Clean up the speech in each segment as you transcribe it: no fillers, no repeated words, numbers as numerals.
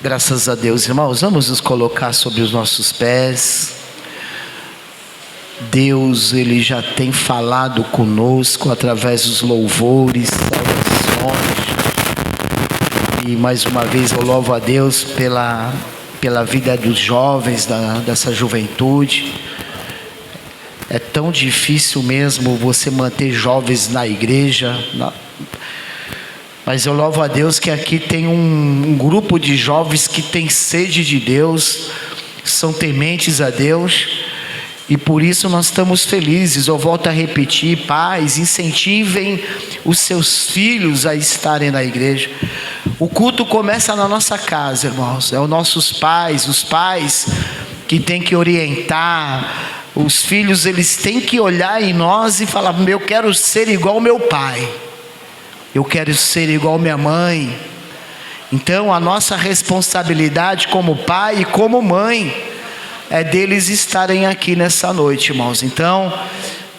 Graças a Deus, irmãos, vamos nos colocar sobre os nossos pés. Deus, Ele já tem falado conosco através dos louvores, das orações. E mais uma vez eu louvo a Deus pela vida dos jovens, dessa juventude. É tão difícil mesmo você manter jovens na igreja, mas eu louvo a Deus que aqui tem um grupo de jovens que tem sede de Deus, são tementes a Deus, e por isso nós estamos felizes. Eu volto a repetir: pais, incentivem os seus filhos a estarem na igreja. O culto começa na nossa casa, irmãos. É os nossos pais, os pais que têm que orientar. Os filhos, eles têm que olhar em nós e falar: eu quero ser igual ao meu pai, eu quero ser igual à minha mãe. Então a nossa responsabilidade como pai e como mãe é deles estarem aqui nessa noite, irmãos. Então,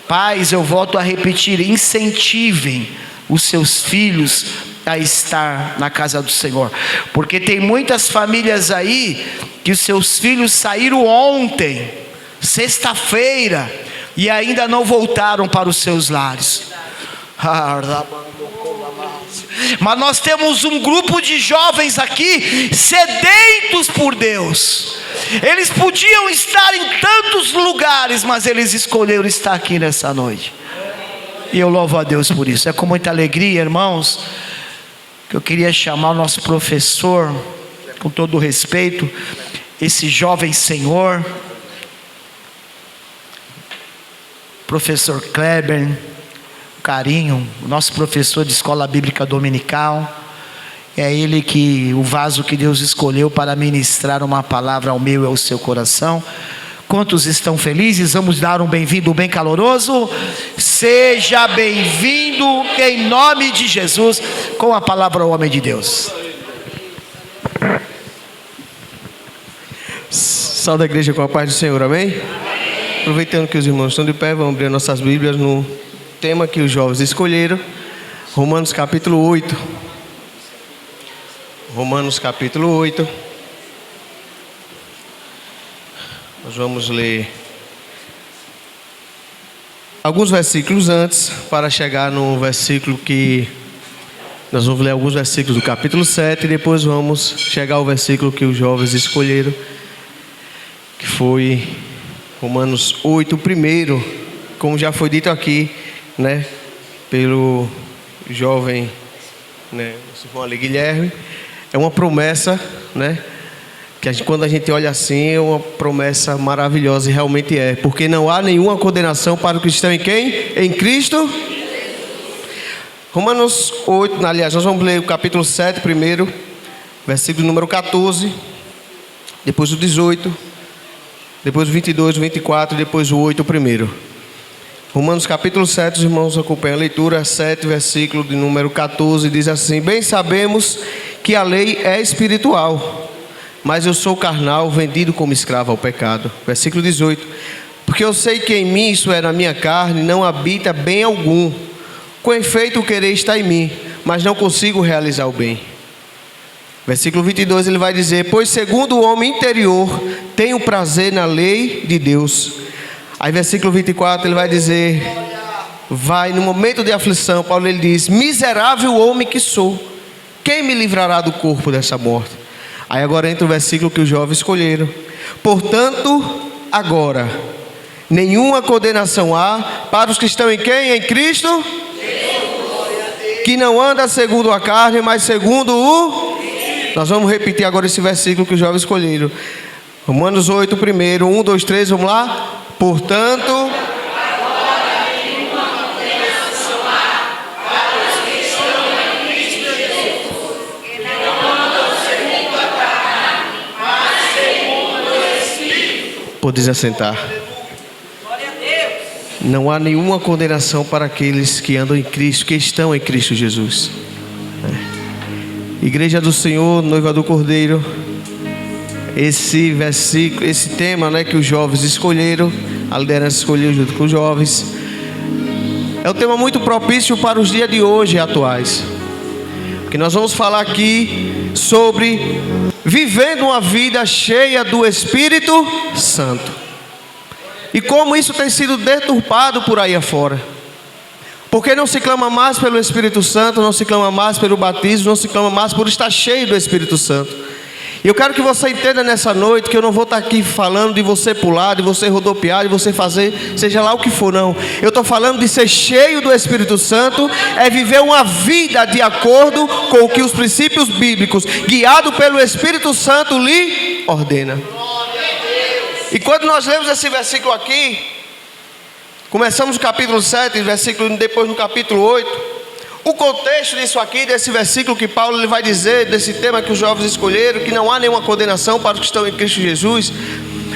pais, eu volto a repetir: incentivem os seus filhos a estar na casa do Senhor, porque tem muitas famílias aí que os seus filhos saíram ontem, sexta-feira, e ainda não voltaram para os seus lares. Mas nós temos um grupo de jovens aqui sedentos por Deus. Eles podiam estar em tantos lugares, mas eles escolheram estar aqui nessa noite, e eu louvo a Deus por isso. É com muita alegria, irmãos, que eu queria chamar o nosso professor, com todo o respeito, esse jovem senhor, professor Kleber, carinho, o nosso professor de escola bíblica dominical. É ele o vaso que Deus escolheu para ministrar uma palavra ao meu e ao seu coração. Quantos estão felizes? Vamos dar um bem-vindo bem caloroso. Seja bem-vindo em nome de Jesus, com a palavra ao homem de Deus. Salve a igreja com a paz do Senhor, amém? Aproveitando que os irmãos estão de pé, vamos abrir nossas Bíblias no tema que os jovens escolheram, Romanos capítulo 8. Romanos capítulo 8. Nós vamos ler alguns versículos antes, para chegar no versículo que... Nós vamos ler alguns versículos do capítulo 7 e depois vamos chegar ao versículo que os jovens escolheram, que foi Romanos 8, primeiro, como já foi dito aqui, né, pelo jovem, né, nosso irmão ali, Guilherme. É uma promessa, né, que quando a gente olha assim, é uma promessa maravilhosa, e realmente é, porque não há nenhuma condenação para os que estão em quem? Em Cristo. Romanos 8, aliás, nós vamos ler o capítulo 7 primeiro, versículo número 14, depois o 18, depois o 22, o 24, depois o 8 primeiro. Romanos capítulo 7, os irmãos acompanham a leitura. 7, versículo de número 14, diz assim: bem sabemos que a lei é espiritual, mas eu sou carnal, vendido como escravo ao pecado. Versículo 18: porque eu sei que em mim, isso é, na minha carne, não habita bem algum. Com efeito, o querer está em mim, mas não consigo realizar o bem. Versículo 22, ele vai dizer: pois segundo o homem interior, tenho prazer na lei de Deus. Aí versículo 24, ele vai dizer, no momento de aflição, Paulo ele diz: miserável homem que sou, quem me livrará do corpo dessa morte? Aí agora entra o versículo que os jovens escolheram: portanto, agora, nenhuma condenação há para os que estão em quem? Em Cristo, que não anda segundo a carne, mas segundo o... Nós vamos repetir agora esse versículo que os jovens escolheram. Romanos 8, primeiro, 1, 2, 3, vamos lá? Portanto, agora nenhuma condenação há para os que estão em Cristo Jesus, que não andam segundo a carne, mas segundo o Espírito. Podes assentar. Glória a Deus. Não há nenhuma condenação para aqueles que andam em Cristo, que estão em Cristo Jesus. Igreja do Senhor, noiva do Cordeiro. Esse versículo, esse tema, né, que os jovens escolheram, a liderança escolheu junto com os jovens, é um tema muito propício para os dias de hoje atuais, porque que nós vamos falar aqui sobre vivendo uma vida cheia do Espírito Santo. E como isso tem sido deturpado por aí afora. Porque não se clama mais pelo Espírito Santo, não se clama mais pelo batismo, não se clama mais por estar cheio do Espírito Santo. E eu quero que você entenda nessa noite que eu não vou estar aqui falando de você pular, de você rodopiar, de você fazer, seja lá o que for, não. Eu estou falando de ser cheio do Espírito Santo, é viver uma vida de acordo com o que os princípios bíblicos, guiado pelo Espírito Santo, lhe ordena. E quando nós lemos esse versículo aqui, começamos o capítulo 7, depois no capítulo 8. O contexto disso aqui, desse versículo que Paulo ele vai dizer, desse tema que os jovens escolheram, que não há nenhuma condenação para os que estão em Cristo Jesus.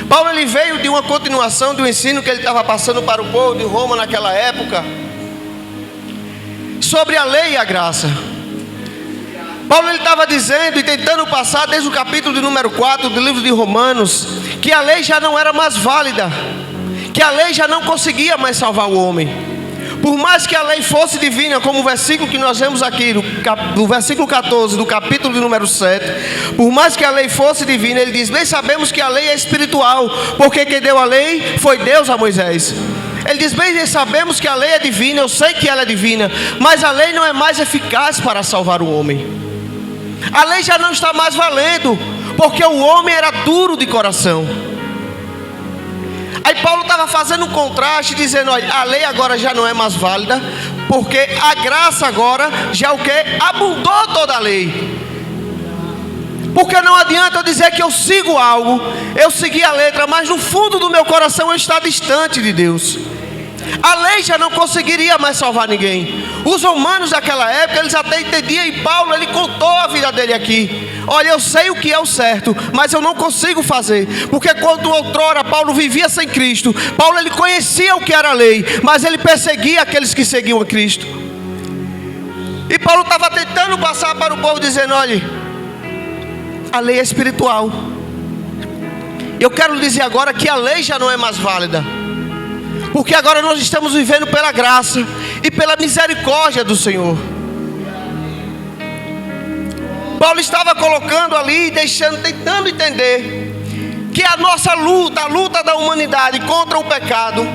Paulo ele veio de uma continuação do ensino que ele estava passando para o povo de Roma naquela época, sobre a lei e a graça. Paulo ele estava dizendo e tentando passar desde o capítulo de número 4 do livro de Romanos, que a lei já não era mais válida, que a lei já não conseguia mais salvar o homem. Por mais que a lei fosse divina, como o versículo que nós vemos aqui, do versículo 14 do capítulo de número 7, por mais que a lei fosse divina, ele diz: bem sabemos que a lei é espiritual, porque quem deu a lei foi Deus a Moisés. Ele diz: bem sabemos que a lei é divina, eu sei que ela é divina, mas a lei não é mais eficaz para salvar o homem. A lei já não está mais valendo, porque o homem era duro de coração. Aí Paulo estava fazendo um contraste, dizendo: olha, a lei agora já não é mais válida, porque a graça agora já o que? Abundou toda a lei. Porque não adianta eu dizer que eu sigo algo, eu segui a letra, mas no fundo do meu coração eu estou distante de Deus. A lei já não conseguiria mais salvar ninguém. Os romanos daquela época, eles até entendiam, e Paulo ele contou a vida dele aqui. Olha, eu sei o que é o certo, mas eu não consigo fazer. Porque quando outrora Paulo vivia sem Cristo, Paulo ele conhecia o que era a lei, mas ele perseguia aqueles que seguiam a Cristo. E Paulo estava tentando passar para o povo, dizendo: olha, a lei é espiritual. Eu quero dizer agora que a lei já não é mais válida, porque agora nós estamos vivendo pela graça e pela misericórdia do Senhor. Paulo estava colocando ali, tentando entender que a nossa luta, a luta da humanidade contra o pecado,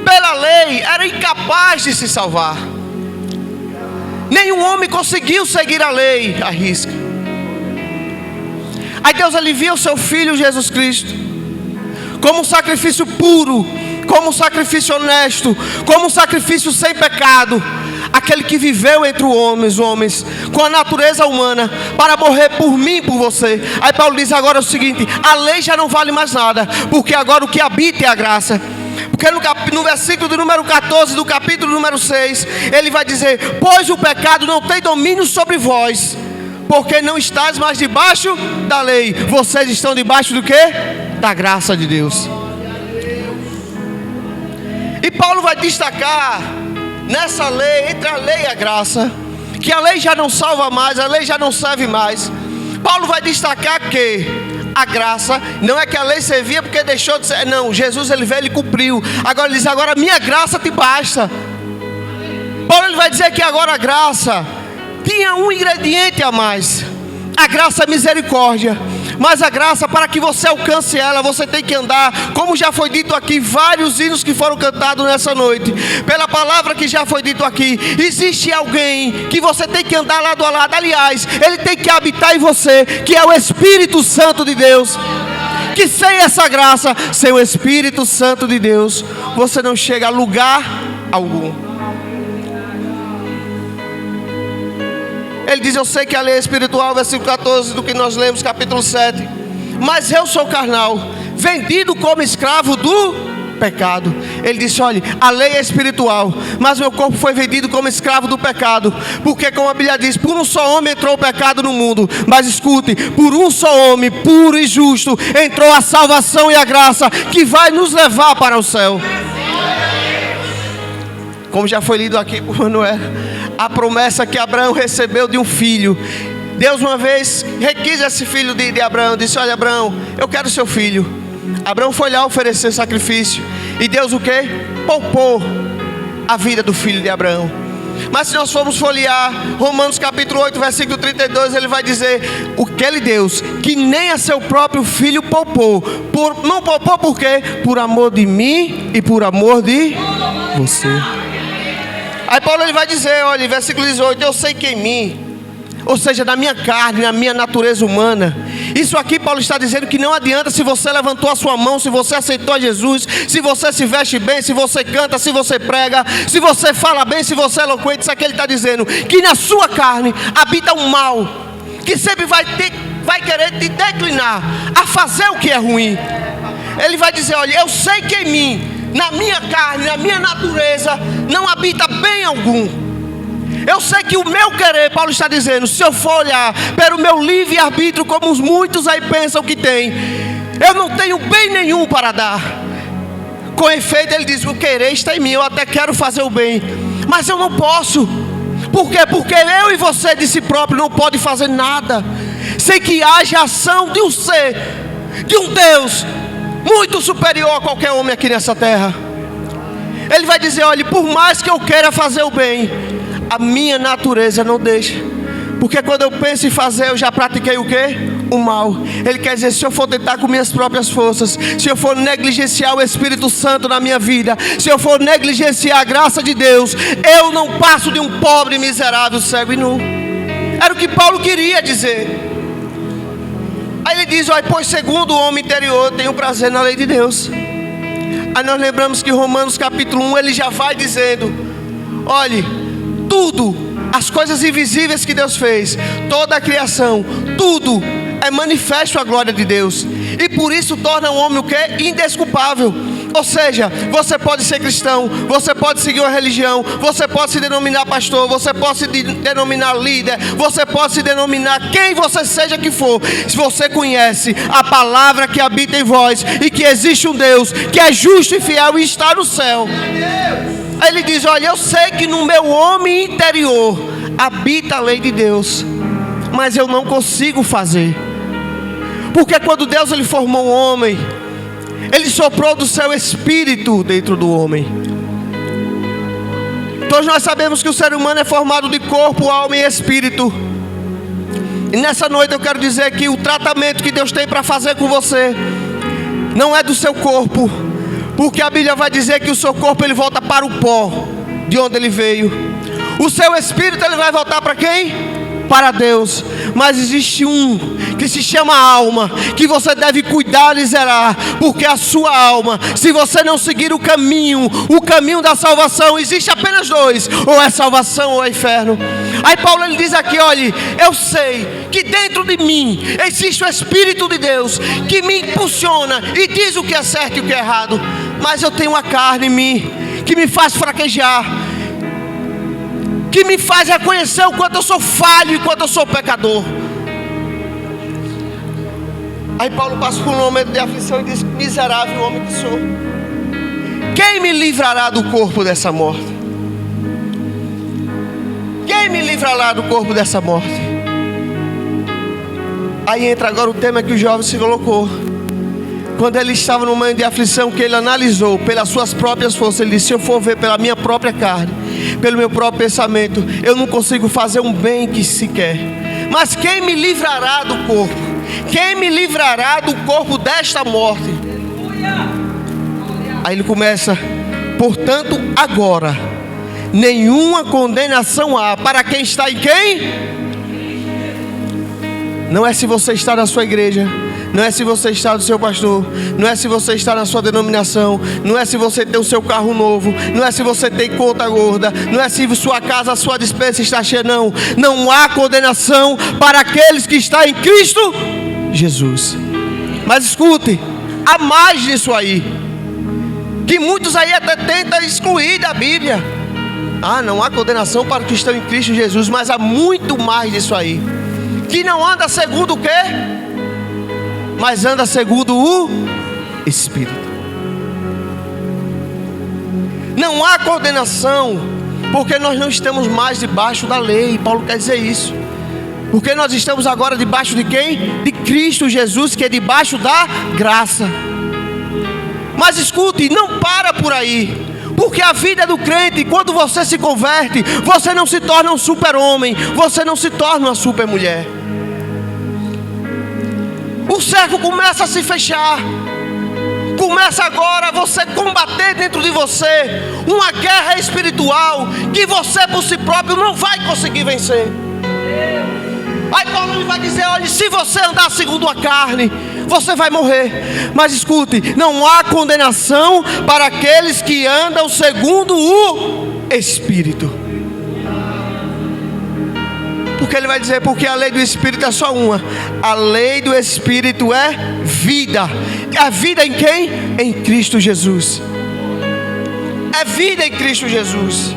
pela lei, era incapaz de se salvar. Nenhum homem conseguiu seguir a lei à risca. Aí Deus alivia o seu Filho Jesus Cristo como um sacrifício puro, como um sacrifício honesto, como um sacrifício sem pecado, aquele que viveu entre os homens, com a natureza humana, para morrer por mim e por você. Aí Paulo diz agora o seguinte: a lei já não vale mais nada, porque agora o que habita é a graça. Porque no versículo de número 14 do capítulo número 6, ele vai dizer: pois o pecado não tem domínio sobre vós, porque não estás mais debaixo da lei, vocês estão debaixo do quê? Da graça de Deus. E Paulo vai destacar nessa lei, entre a lei e a graça, que a lei já não salva mais, a lei já não serve mais. Paulo vai destacar que a graça, não é que a lei servia porque deixou de ser, não, Jesus ele veio e cumpriu. Agora ele diz: agora minha graça te basta. Paulo ele vai dizer que agora a graça tinha um ingrediente a mais. A graça é misericórdia. Mas a graça, para que você alcance ela, você tem que andar, como já foi dito aqui, vários hinos que foram cantados nessa noite, pela palavra que já foi dito aqui, existe alguém que você tem que andar lado a lado. Aliás, ele tem que habitar em você, que é o Espírito Santo de Deus. Que sem essa graça, sem o Espírito Santo de Deus, você não chega a lugar algum. Ele diz: eu sei que a lei é espiritual, versículo 14 do que nós lemos, capítulo 7. Mas eu sou carnal, vendido como escravo do pecado. Ele disse: olha, a lei é espiritual, mas meu corpo foi vendido como escravo do pecado. Porque como a Bíblia diz, por um só homem entrou o pecado no mundo. Mas escute, por um só homem, puro e justo, entrou a salvação e a graça, que vai nos levar para o céu. Como já foi lido aqui por Manuel, a promessa que Abraão recebeu de um filho. Deus uma vez requis esse filho de Abraão, disse: olha Abraão, eu quero seu filho. Abraão foi lá oferecer sacrifício, e Deus o quê? Poupou a vida do filho de Abraão. Mas se nós formos folhear Romanos capítulo 8, versículo 32, ele vai dizer: aquele Deus que nem a seu próprio filho poupou. Não poupou por quê? Por amor de mim e por amor de você. Aí Paulo ele vai dizer, olha, versículo 18: eu sei que em mim, ou seja, na minha carne, na minha natureza humana. Isso aqui Paulo está dizendo que não adianta se você levantou a sua mão, se você aceitou a Jesus, se você se veste bem, se você canta, se você prega, se você fala bem, se você é eloquente. Isso aqui ele está dizendo que na sua carne habita um mal, que sempre vai querer te declinar a fazer o que é ruim. Ele vai dizer, olha, eu sei que em mim, na minha carne, na minha natureza, não habita bem algum. Eu sei que o meu querer, Paulo está dizendo, se eu for olhar pelo meu livre-arbítrio, como os muitos aí pensam que tem, eu não tenho bem nenhum para dar. Com efeito, ele diz, o querer está em mim, eu até quero fazer o bem, mas eu não posso. Por quê? Porque eu e você de si próprio não pode fazer nada, sem que haja ação de um ser, de um Deus muito superior a qualquer homem aqui nessa terra. Ele vai dizer, olha, por mais que eu queira fazer o bem, a minha natureza não deixa. Porque quando eu penso em fazer, eu já pratiquei o quê? O mal. Ele quer dizer, se eu for tentar com minhas próprias forças, se eu for negligenciar o Espírito Santo na minha vida, se eu for negligenciar a graça de Deus, eu não passo de um pobre, miserável, cego e nu. Era o que Paulo queria dizer. Aí ele diz, olha, pois segundo o homem interior, eu tenho prazer na lei de Deus. Aí nós lembramos que Romanos capítulo 1, ele já vai dizendo, olhe, tudo, as coisas invisíveis que Deus fez, toda a criação, tudo é manifesto a glória de Deus. E por isso torna o homem o quê? Indesculpável. Ou seja, você pode ser cristão, você pode seguir uma religião, você pode se denominar pastor, você pode se denominar líder, você pode se denominar quem você seja que for. Se você conhece a palavra que habita em vós e que existe um Deus que é justo e fiel e está no céu. Aí ele diz, olha, eu sei que no meu homem interior habita a lei de Deus, mas eu não consigo fazer. Porque quando Deus ele formou o homem, ele soprou do seu espírito dentro do homem. Todos nós sabemos que o ser humano é formado de corpo, alma e espírito. E nessa noite eu quero dizer que o tratamento que Deus tem para fazer com você não é do seu corpo, porque a Bíblia vai dizer que o seu corpo ele volta para o pó de onde ele veio. O seu espírito ele vai voltar para quem? Para Deus. Mas existe um que se chama alma, que você deve cuidar e zelar, porque a sua alma, se você não seguir o caminho da salvação, existe apenas dois, ou é salvação ou é inferno. Aí Paulo ele diz aqui, olha, eu sei que dentro de mim existe o Espírito de Deus que me impulsiona e diz o que é certo e o que é errado, mas eu tenho uma carne em mim que me faz fraquejar, que me faz reconhecer o quanto eu sou falho e quanto eu sou pecador. Aí Paulo passa por um momento de aflição e diz, miserável homem que sou, quem me livrará do corpo dessa morte? Quem me livrará do corpo dessa morte? Aí entra agora o tema que o jovem se colocou. Quando ele estava no momento de aflição, que ele analisou pelas suas próprias forças, ele disse, se eu for ver pela minha própria carne, pelo meu próprio pensamento, eu não consigo fazer um bem que se quer. Mas quem me livrará do corpo? Quem me livrará do corpo desta morte? Aí ele começa, portanto agora, nenhuma condenação há para quem está em quem? Não é se você está na sua igreja, não é se você está do seu pastor, não é se você está na sua denominação, não é se você tem o seu carro novo, não é se você tem conta gorda, não é se sua casa, a sua despensa está cheia, não. Não há condenação para aqueles que estão em Cristo Jesus. Mas escute, há mais disso aí, que muitos aí até tentam excluir da Bíblia. Ah, não há condenação para os que estão em Cristo Jesus, mas há muito mais disso aí, que não anda segundo o quê? Mas anda segundo o Espírito. Não há condenação, porque nós não estamos mais debaixo da lei. Paulo quer dizer isso, porque nós estamos agora debaixo de quem? De Cristo Jesus, que é debaixo da graça. Mas escute, não para por aí, Porque a vida do crente, quando você se converte, você não se torna um super-homem, você não se torna uma super-mulher. O cerco começa a se fechar. Começa agora você combater dentro de você uma guerra espiritual que você por si próprio não vai conseguir vencer. Aí Paulo vai dizer: olha, se você andar segundo a carne, você vai morrer. Mas escute, não há condenação para aqueles que andam segundo o Espírito. Porque ele vai dizer, porque a lei do Espírito é só uma. A lei do Espírito é vida. É vida em quem? Em Cristo Jesus. É vida em Cristo Jesus.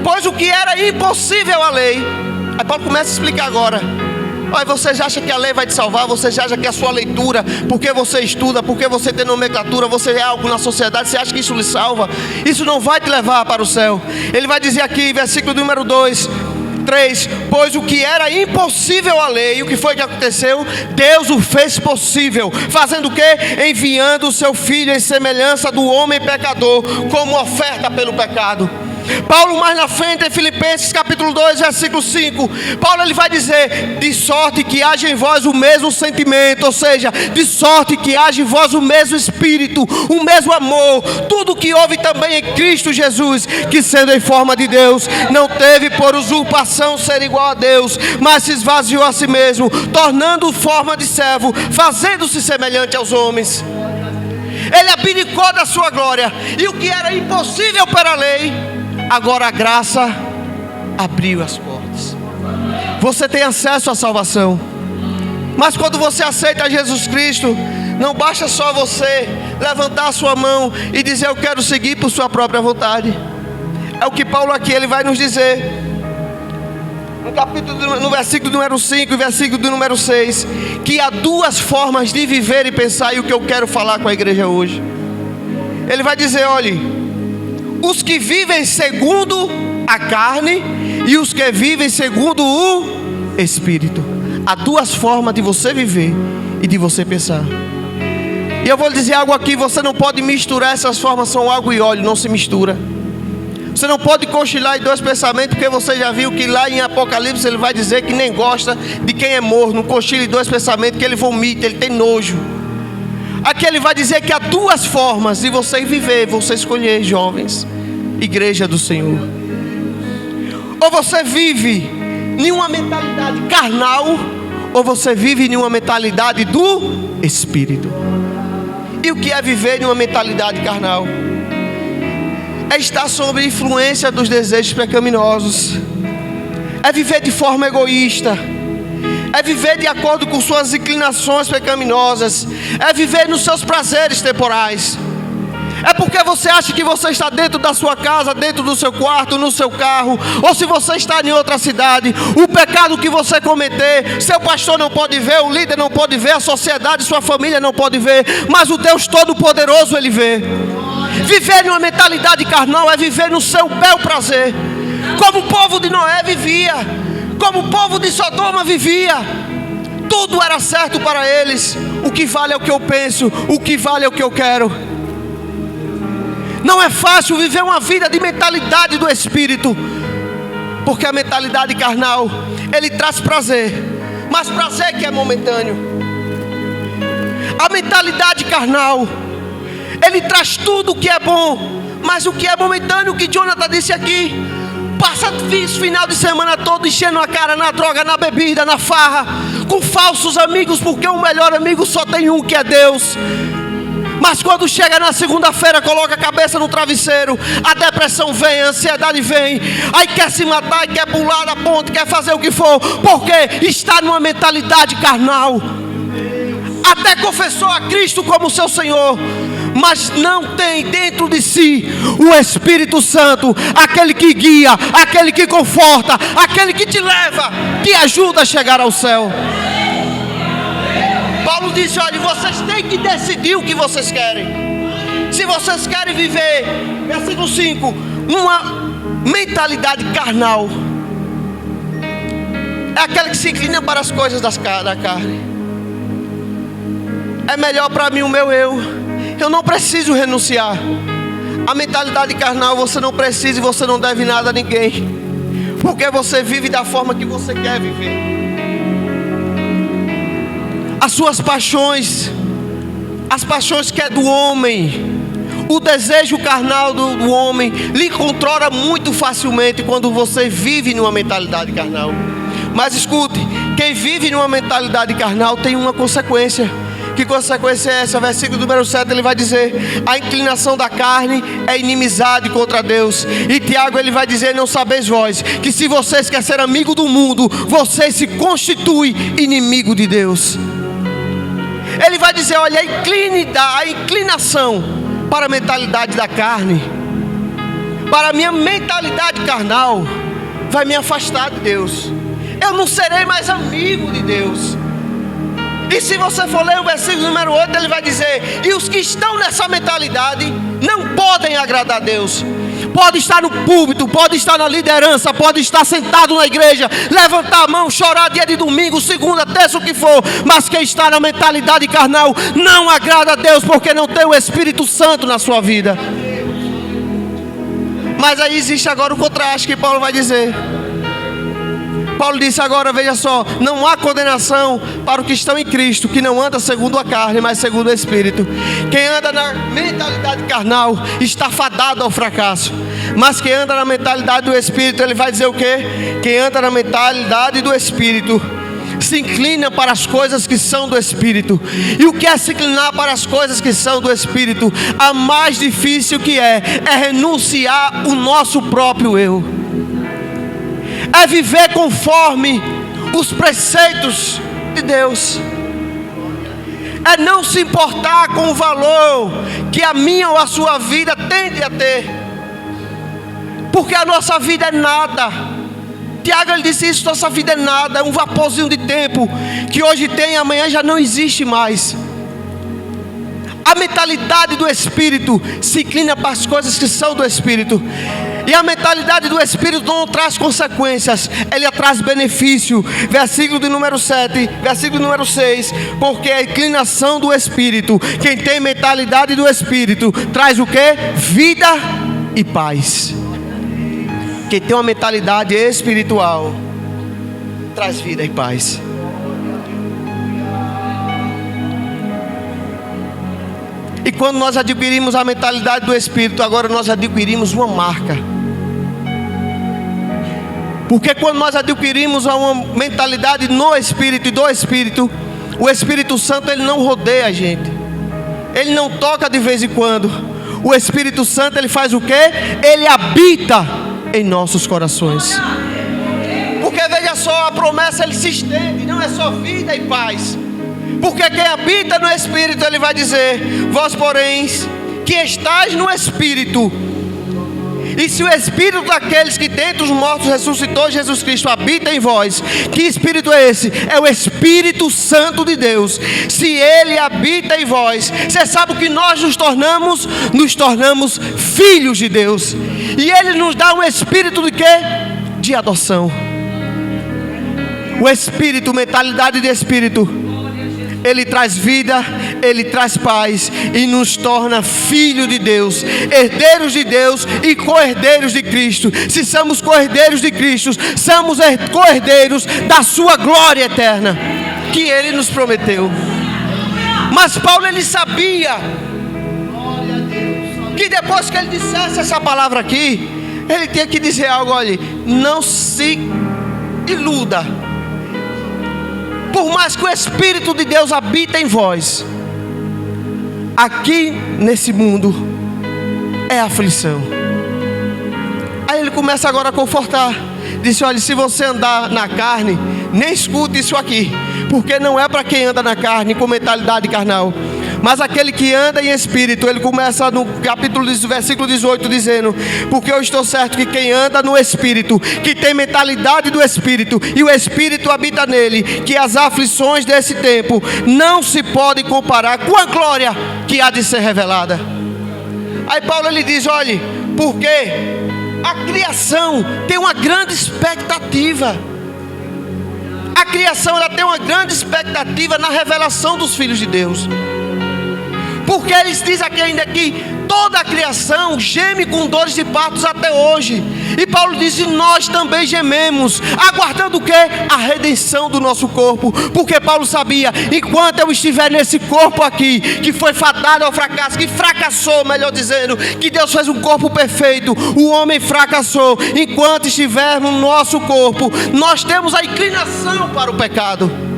Pois o que era impossível à lei, aí Paulo começa a explicar agora. Olha, vocês acham que a lei vai te salvar? Vocês acham que a sua leitura, porque você estuda, porque você tem nomenclatura, você é algo na sociedade, você acha que isso lhe salva? Isso não vai te levar para o céu. Ele vai dizer aqui, versículo número 3: pois o que era impossível à lei, o que foi que aconteceu? Deus o fez possível. Fazendo o quê? Enviando o seu Filho em semelhança do homem pecador, como oferta pelo pecado. Paulo mais na frente, em Filipenses capítulo 2, versículo 5, Paulo ele vai dizer: de sorte que haja em vós o mesmo sentimento, ou seja, de sorte que haja em vós o mesmo espírito, o mesmo amor, tudo que houve também em Cristo Jesus, que sendo em forma de Deus, não teve por usurpação ser igual a Deus, mas se esvaziou a si mesmo, tornando forma de servo, fazendo-se semelhante aos homens. Ele abdicou da sua glória, e o que era impossível para a lei, agora a graça abriu as portas. Você tem acesso à salvação. Mas quando você aceita Jesus Cristo, não basta só você levantar a sua mão e dizer: eu quero seguir por sua própria vontade. É o que Paulo aqui ele vai nos dizer no versículo número 5 e versículo número 6, que há duas formas de viver e pensar, e o que eu quero falar com a igreja hoje. Ele vai dizer: olhe, os que vivem segundo a carne e os que vivem segundo o Espírito. Há duas formas de você viver e de você pensar. E eu vou lhe dizer algo aqui: você não pode misturar essas formas, são água e óleo, não se mistura. Você não pode cochilar em dois pensamentos, porque você já viu que lá em Apocalipse ele vai dizer que nem gosta de quem é morno. Não cochile em dois pensamentos, que ele vomita, ele tem nojo. Aqui ele vai dizer que há duas formas de você viver, você escolher, jovens, igreja do Senhor. Ou você vive em uma mentalidade carnal, ou você vive em uma mentalidade do Espírito. E o que é viver em uma mentalidade carnal? É estar sob a influência dos desejos pecaminosos. É viver de forma egoísta. É viver de acordo com suas inclinações pecaminosas. É viver nos seus prazeres temporais. É porque você acha que você está dentro da sua casa, dentro do seu quarto, no seu carro, ou se você está em outra cidade, o pecado que você cometer, seu pastor não pode ver, o líder não pode ver, a sociedade, sua família não pode ver, mas o Deus Todo-Poderoso ele vê. Viver em uma mentalidade carnal é viver no seu bel prazer, como o povo de Noé vivia, como o povo de Sodoma vivia. Tudo era certo para eles. O que vale é o que eu penso, o que vale é o que eu quero. Não é fácil viver uma vida de mentalidade do Espírito, porque a mentalidade carnal, ele traz prazer, mas prazer que é momentâneo. A mentalidade carnal, ele traz tudo o que é bom, mas o que é momentâneo, o que Jonathan disse aqui, passa final de semana todo enchendo a cara na droga, na bebida, na farra, com falsos amigos, porque o melhor amigo só tem um, que é Deus. Mas quando chega na segunda-feira, coloca a cabeça no travesseiro, a depressão vem, a ansiedade vem, aí quer se matar, quer pular da ponte, quer fazer o que for, porque está numa mentalidade carnal. Até confessou a Cristo como seu Senhor, mas não tem dentro de si o Espírito Santo, aquele que guia, aquele que conforta, aquele que te leva, te ajuda a chegar ao céu. Paulo disse: olha, vocês têm que decidir o que vocês querem. Se vocês querem viver, versículo 5, uma mentalidade carnal, é aquela que se inclina para as coisas da carne. É melhor para mim o meu eu, Eu não preciso renunciar. A mentalidade carnal, você não precisa e você não deve nada a ninguém, porque você vive da forma que você quer viver. As suas paixões, as paixões que é do homem, o desejo carnal do homem lhe controla muito facilmente quando você vive numa mentalidade carnal. Mas escute, quem vive numa mentalidade carnal tem uma consequência. Que consequência é essa? Versículo número 7, ele vai dizer: a inclinação da carne é inimizade contra Deus. E Tiago, ele vai dizer: não sabeis vós que se vocês querem ser amigo do mundo, vocês se constituem inimigo de Deus. Ele vai dizer: olha, a inclinação para a mentalidade da carne, para a minha mentalidade carnal, vai me afastar de Deus. Eu não serei mais amigo de Deus. E se você for ler o versículo número 8, ele vai dizer: e os que estão nessa mentalidade não podem agradar a Deus. Pode estar no púlpito, pode estar na liderança, pode estar sentado na igreja, levantar a mão, chorar dia de domingo, segunda, terça, o que for, mas quem está na mentalidade carnal não agrada a Deus, porque não tem o Espírito Santo na sua vida. Mas aí existe agora o contraste que Paulo vai dizer. Paulo disse agora, veja só: não há condenação para os que estão em Cristo, que não anda segundo a carne, mas segundo o Espírito. Quem anda na mentalidade carnal está fadado ao fracasso. Mas quem anda na mentalidade do Espírito, ele vai dizer o quê? Quem anda na mentalidade do Espírito se inclina para as coisas que são do Espírito. E o que é se inclinar para as coisas que são do Espírito? A mais difícil que é renunciar o nosso próprio eu. É viver conforme os preceitos de Deus. É não se importar com o valor que a minha ou a sua vida tende a ter, porque a nossa vida é nada. Tiago, ele disse isso: nossa vida é nada, é um vaporzinho de tempo que hoje tem, amanhã já não existe mais. A mentalidade do Espírito se inclina para as coisas que são do Espírito. E a mentalidade do Espírito não traz consequências, ele traz benefício. Versículo de número 7, versículo número 6. Porque a inclinação do Espírito, quem tem mentalidade do Espírito, traz o quê? Vida e paz. Quem tem uma mentalidade espiritual, traz vida e paz. E quando nós adquirimos a mentalidade do Espírito, agora nós adquirimos uma marca. Porque quando nós adquirimos uma mentalidade no Espírito e do Espírito, o Espírito Santo, ele não rodeia a gente, ele não toca de vez em quando. O Espírito Santo, ele faz o quê? Ele habita em nossos corações. Porque veja só, a promessa, ele se estende, não é só vida e paz. Porque quem habita no Espírito, ele vai dizer: vós porém que estáis no Espírito, e se o Espírito daqueles que dentre os mortos ressuscitou Jesus Cristo habita em vós, que Espírito é esse? É o Espírito Santo de Deus. Se Ele habita em vós, você sabe o que nós nos tornamos? Nos tornamos filhos de Deus. E Ele nos dá um espírito de quê? De adoção. O Espírito, mentalidade de Espírito, ele traz vida, ele traz paz e nos torna filhos de Deus, herdeiros de Deus e co-herdeiros de Cristo. Se somos co-herdeiros de Cristo, somos co-herdeiros da sua glória eterna que ele nos prometeu. Mas Paulo, ele sabia que depois que ele dissesse essa palavra aqui, ele tinha que dizer algo: olha, não se iluda. Por mais que o Espírito de Deus habita em vós, aqui nesse mundo é aflição. Aí ele começa agora a confortar. Disse: olha, se você andar na carne, nem escute isso aqui, porque não é para quem anda na carne com mentalidade carnal, mas aquele que anda em espírito. Ele começa no capítulo, versículo 18, dizendo: porque eu estou certo que quem anda no espírito, que tem mentalidade do espírito, e o espírito habita nele, que as aflições desse tempo não se podem comparar com a glória que há de ser revelada. Aí Paulo, ele diz: olha, porque a criação tem uma grande expectativa. A criação, ela tem uma grande expectativa na revelação dos filhos de Deus. Porque eles dizem aqui ainda que toda a criação geme com dores de partos até hoje. E Paulo diz: e nós também gememos, aguardando o quê? A redenção do nosso corpo. Porque Paulo sabia: enquanto eu estiver nesse corpo aqui, que foi fadado ao fracasso, que fracassou, melhor dizendo, que Deus fez um corpo perfeito, o homem fracassou. Enquanto estivermos no nosso corpo, nós temos a inclinação para o pecado.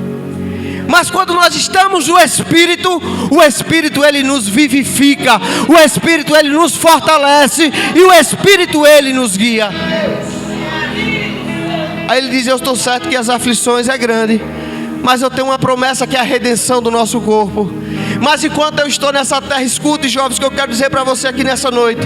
Mas quando nós estamos no Espírito, o Espírito ele nos vivifica, o Espírito ele nos fortalece e o Espírito ele nos guia. Aí ele diz: eu estou certo que as aflições é grande, mas eu tenho uma promessa que é a redenção do nosso corpo. Mas enquanto eu estou nessa terra, escute, jovens, que eu quero dizer para você aqui nessa noite: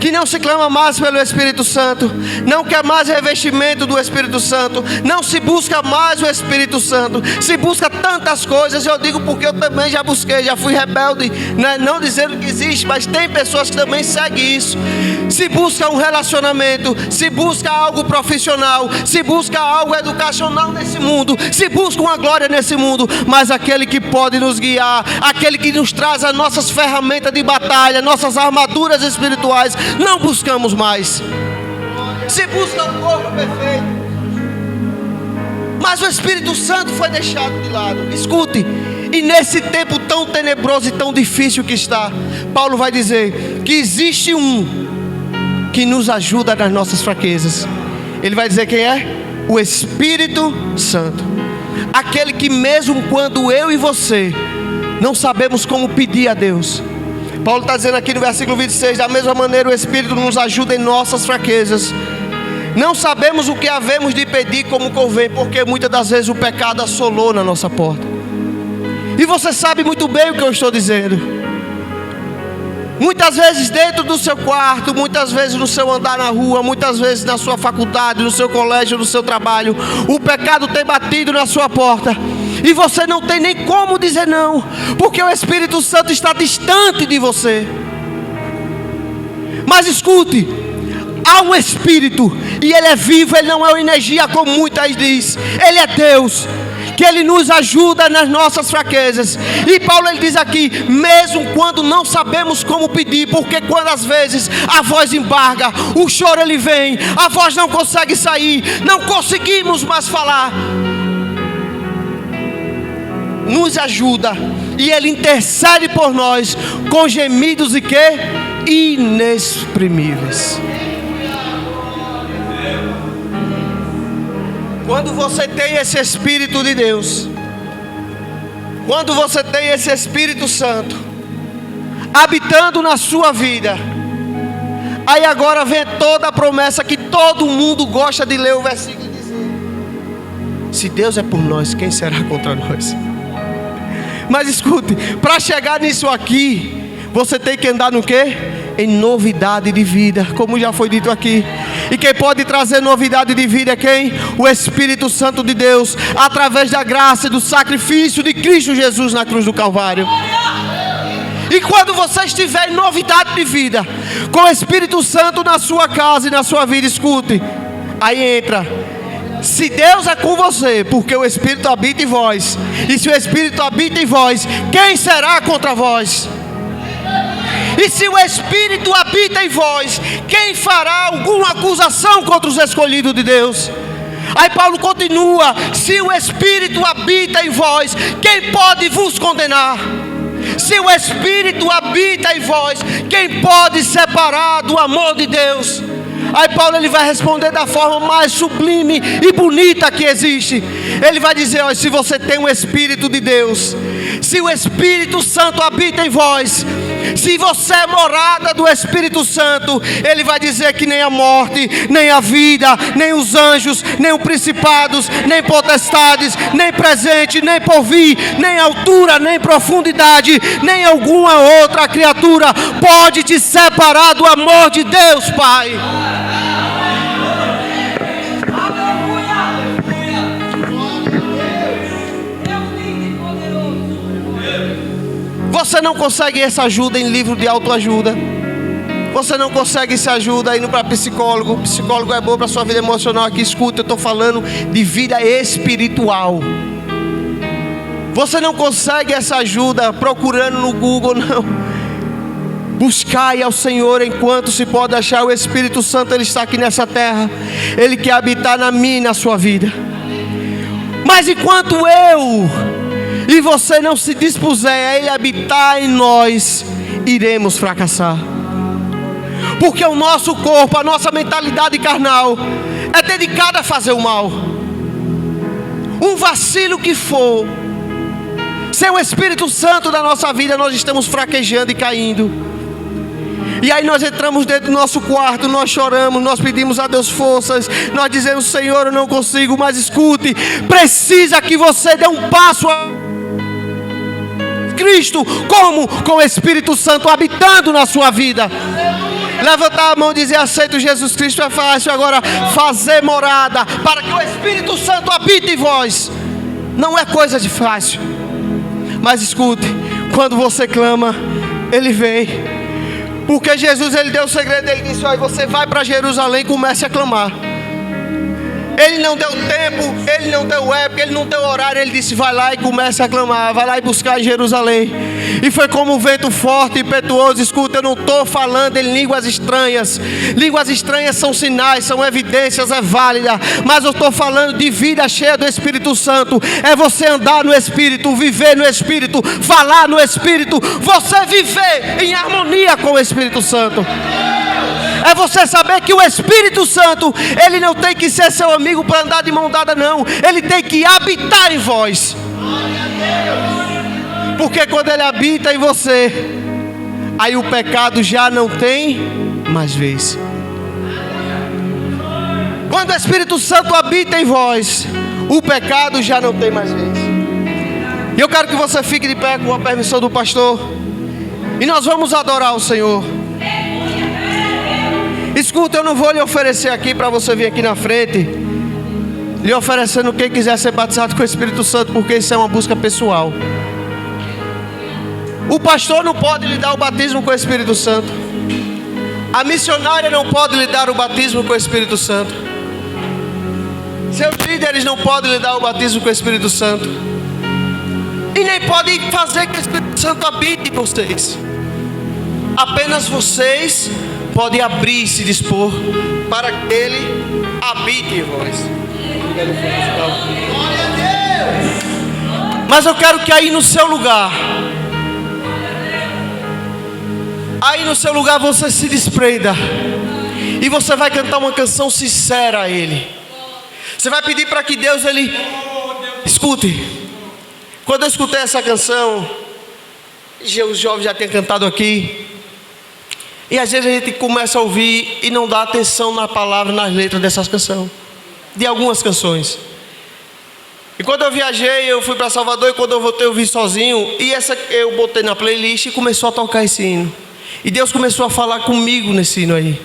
que não se clama mais pelo Espírito Santo, não quer mais revestimento do Espírito Santo, não se busca mais o Espírito Santo, se busca tantas coisas. Eu digo porque eu também já busquei, já fui rebelde, né? Não dizendo que existe, mas tem pessoas que também seguem isso. Se busca um relacionamento, se busca algo profissional, se busca algo educacional nesse mundo, se busca uma glória nesse mundo, mas aquele que pode nos guiar, aquele que nos traz as nossas ferramentas de batalha, nossas armaduras espirituais, não buscamos mais. Se busca um corpo perfeito, mas o Espírito Santo foi deixado de lado. Escute, e nesse tempo tão tenebroso e tão difícil que está, Paulo vai dizer que existe um que nos ajuda nas nossas fraquezas. Ele vai dizer quem é? O Espírito Santo. Aquele que mesmo quando eu e você não sabemos como pedir a Deus, Paulo está dizendo aqui no versículo 26, da mesma maneira o Espírito nos ajuda em nossas fraquezas. Não sabemos o que havemos de pedir como convém, porque muitas das vezes o pecado assolou na nossa porta. E você sabe muito bem o que eu estou dizendo. Muitas vezes dentro do seu quarto, muitas vezes no seu andar na rua, muitas vezes na sua faculdade, no seu colégio, no seu trabalho, o pecado tem batido na sua porta. E você não tem nem como dizer não, porque o Espírito Santo está distante de você. Mas escute, há um Espírito, e Ele é vivo, Ele não é uma energia como muitas dizem. Ele é Deus, que Ele nos ajuda nas nossas fraquezas. E Paulo ele diz aqui, mesmo quando não sabemos como pedir, porque quando às vezes a voz embarga, o choro ele vem, a voz não consegue sair, não conseguimos mais falar, nos ajuda, e Ele intercede por nós com gemidos e quê? Inexprimíveis. Quando você tem esse Espírito de Deus, quando você tem esse Espírito Santo habitando na sua vida, aí agora vem toda a promessa que todo mundo gosta de ler o versículo e dizer: se Deus é por nós, quem será contra nós? Mas escute, para chegar nisso aqui, você tem que andar no quê? Em novidade de vida, como já foi dito aqui. E quem pode trazer novidade de vida é quem? O Espírito Santo de Deus, através da graça e do sacrifício de Cristo Jesus na cruz do Calvário. E quando você estiver em novidade de vida, com o Espírito Santo na sua casa e na sua vida, escute, aí entra: se Deus é com você, porque o Espírito habita em vós, e se o Espírito habita em vós, quem será contra vós? E se o Espírito habita em vós, quem fará alguma acusação contra os escolhidos de Deus? Aí Paulo continua: se o Espírito habita em vós, quem pode vos condenar? Se o Espírito habita em vós, quem pode separar do amor de Deus? Aí Paulo ele vai responder da forma mais sublime e bonita que existe. Ele vai dizer: olha, se você tem o Espírito de Deus, se o Espírito Santo habita em vós, se você é morada do Espírito Santo, ele vai dizer que nem a morte, nem a vida, nem os anjos, nem os principados, nem potestades, nem presente, nem porvir, nem altura, nem profundidade, nem alguma outra criatura pode te separar do amor de Deus, Pai. Você não consegue essa ajuda em livro de autoajuda. Você não consegue essa ajuda indo para psicólogo. Psicólogo é bom para a sua vida emocional. Aqui escuta, eu estou falando de vida espiritual. Você não consegue essa ajuda procurando no Google, não. Buscai ao Senhor enquanto se pode achar. O Espírito Santo, Ele está aqui nessa terra. Ele quer habitar na minha e na sua vida. Mas enquanto eu e você não se dispuser a Ele habitar em nós, iremos fracassar. Porque o nosso corpo, a nossa mentalidade carnal é dedicada a fazer o mal. Um vacilo que for, sem o Espírito Santo da nossa vida, nós estamos fraquejando e caindo. E aí nós entramos dentro do nosso quarto, nós choramos, nós pedimos a Deus forças, nós dizemos: Senhor, eu não consigo. Mas escute, precisa que você dê um passo a Cristo. Como? Com o Espírito Santo habitando na sua vida. Levantar a mão e dizer: aceito Jesus Cristo é fácil. Agora, fazer morada para que o Espírito Santo habite em vós não é coisa de fácil. Mas escute, quando você clama, Ele vem. Porque Jesus, Ele deu o segredo. Ele disse: olha, você vai para Jerusalém e comece a clamar. Ele não deu tempo, Ele não deu época, Ele não deu horário. Ele disse: vai lá e comece a clamar, vai lá e buscar em Jerusalém. E foi como um vento forte e impetuoso. Escuta, eu não estou falando em línguas estranhas. Línguas estranhas são sinais, são evidências, é válida. Mas eu estou falando de vida cheia do Espírito Santo. É você andar no Espírito, viver no Espírito, falar no Espírito. Você viver em harmonia com o Espírito Santo. É você saber que o Espírito Santo, Ele não tem que ser seu amigo para andar de mão dada, não. Ele tem que habitar em vós. Porque quando Ele habita em você, aí o pecado já não tem mais vez. Quando o Espírito Santo habita em vós, o pecado já não tem mais vez. E eu quero que você fique de pé com a permissão do pastor. E nós vamos adorar o Senhor. Escuta, eu não vou lhe oferecer aqui para você vir aqui na frente, lhe oferecendo quem quiser ser batizado com o Espírito Santo, porque isso é uma busca pessoal. O pastor não pode lhe dar o batismo com o Espírito Santo. A missionária não pode lhe dar o batismo com o Espírito Santo. Seus líderes não podem lhe dar o batismo com o Espírito Santo. E nem podem fazer que o Espírito Santo habite em vocês. Apenas vocês podem abrir e se dispor para que Ele habite em vós. Mas eu quero que aí no seu lugar, você se desprenda. E você vai cantar uma canção sincera a Ele. Você vai pedir para que Deus, Ele... Escute. Quando eu escutei essa canção, os jovens já tinham cantado aqui. E às vezes a gente começa a ouvir e não dá atenção na palavra, nas letras dessas canções. De algumas canções. E quando eu viajei, eu fui para Salvador. E quando eu voltei, eu vi sozinho. E essa eu botei na playlist e começou a tocar esse hino. E Deus começou a falar comigo nesse hino aí.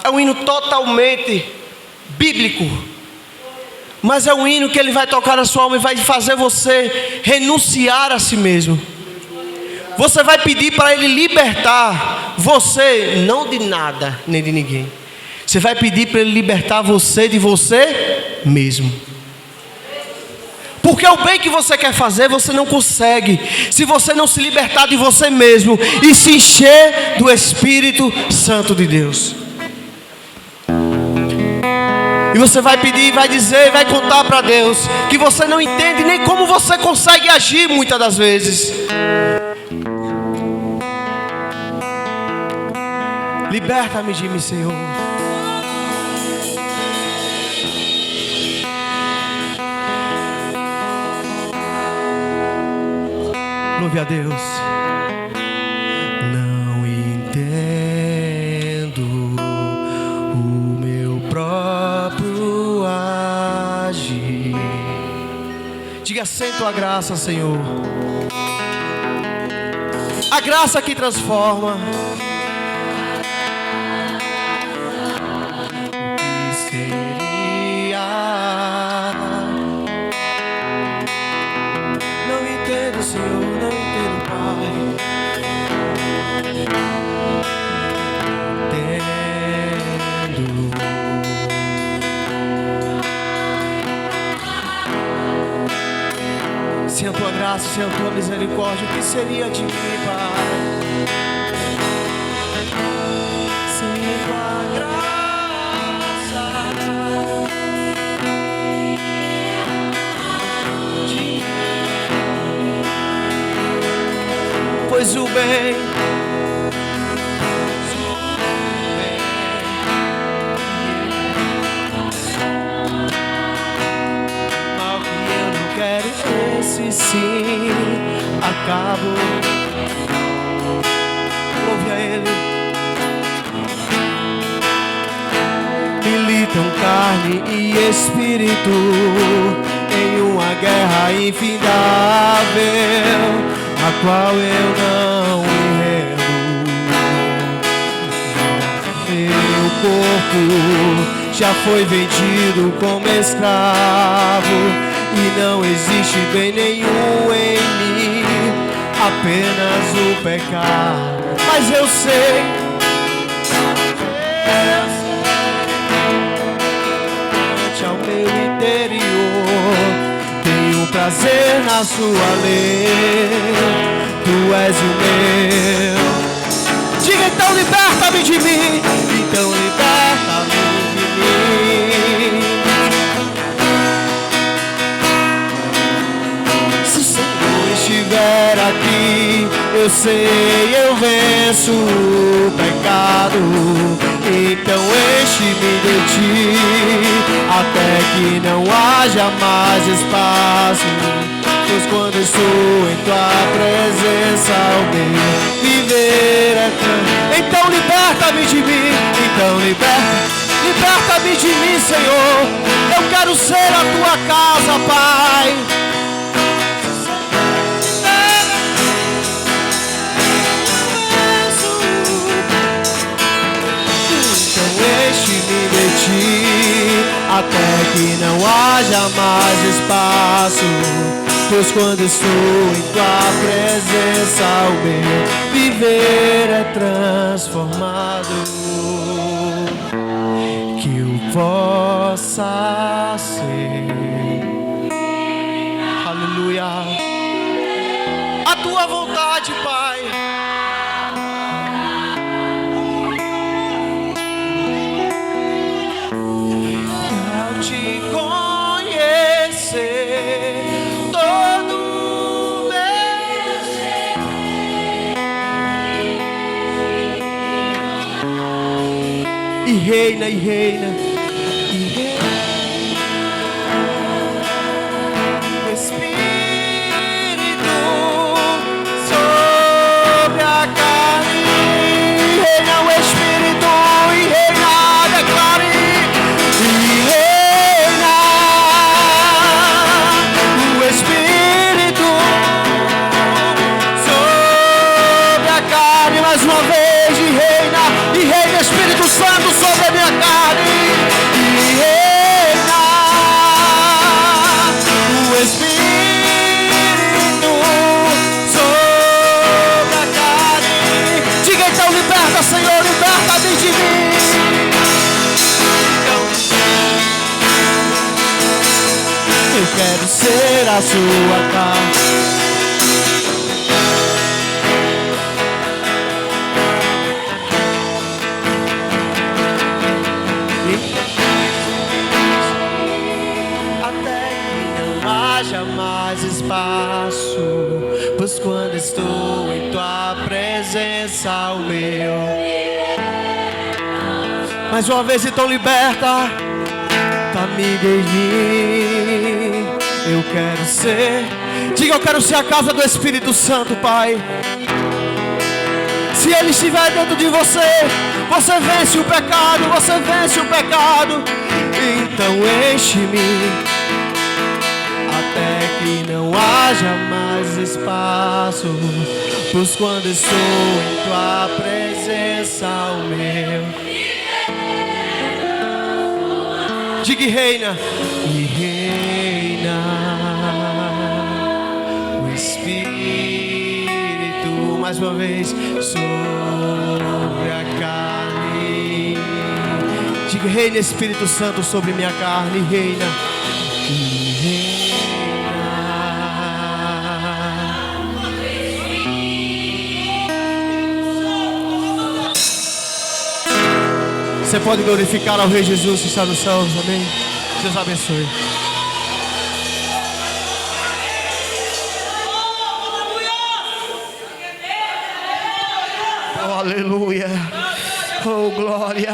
É um hino totalmente bíblico. Mas é um hino que Ele vai tocar na sua alma e vai fazer você renunciar a si mesmo. Você vai pedir para Ele libertar você, não de nada, nem de ninguém. Você vai pedir para Ele libertar você de você mesmo. Porque o bem que você quer fazer, você não consegue se você não se libertar de você mesmo e se encher do Espírito Santo de Deus. E você vai pedir, vai dizer, vai contar para Deus que você não entende nem como você consegue agir muitas das vezes. Liberta-me de mim, Senhor. Louve a Deus. Não entendo o meu próprio agir. Diga: sem tua graça, Senhor. A graça que transforma. Sem a tua graça, sem a tua misericórdia, o que seria de mim, Pai? Sem tua graça, pois o bem, mal que eu não quero, esse sim acabo. Louve a Ele. Militam carne e espírito em uma guerra infindável, a qual eu não me rendo. Meu corpo já foi vendido como escravo e não existe bem nenhum em mim, apenas o pecado. Mas eu sei, ao meu interior tenho prazer na sua lei. Tu és o meu. Diga então, liberta-me de mim. Então liberta-me de mim. Se o Senhor estiver aqui, eu sei, eu venço o pecado. Então enche-me de ti, até que não haja mais espaço. Pois quando estou em tua presença, o meu viver é tão. Então liberta-me de mim, então liberta-me de mim, Senhor. Eu quero ser a tua casa, Pai. Enche-me de ti, até que não haja mais espaço. Pois quando estou em tua presença, o meu viver é transformado. Que eu possa ser, aleluia, a tua vontade, Pai. Te conhecer todo meu ser e reina, e reina, e reina. O Espírito sobre a carne, reina o Espírito e reina, declare. Mais uma vez, e reina Espírito Santo sobre a minha carne, e reina o Espírito sobre a carne. Diga então, liberta, Senhor, liberta-me de mim. Eu quero ser a sua casa. Mais espaço, pois quando estou em tua presença, o meu. Mais uma vez, então liberta, amiga em mim. Eu quero ser, diga, eu quero ser a casa do Espírito Santo, Pai. Se Ele estiver dentro de você, você vence o pecado, você vence o pecado. Então enche-me, até que não haja mais espaço. Pois quando estou em tua presença, o meu. Diga, e reina o Espírito, mais uma vez, sobre a carne. Diga, reina Espírito Santo sobre minha carne, reina. Você pode glorificar ao Rei Jesus que está nos céus, amém? Deus abençoe. Oh, aleluia. Oh, glória.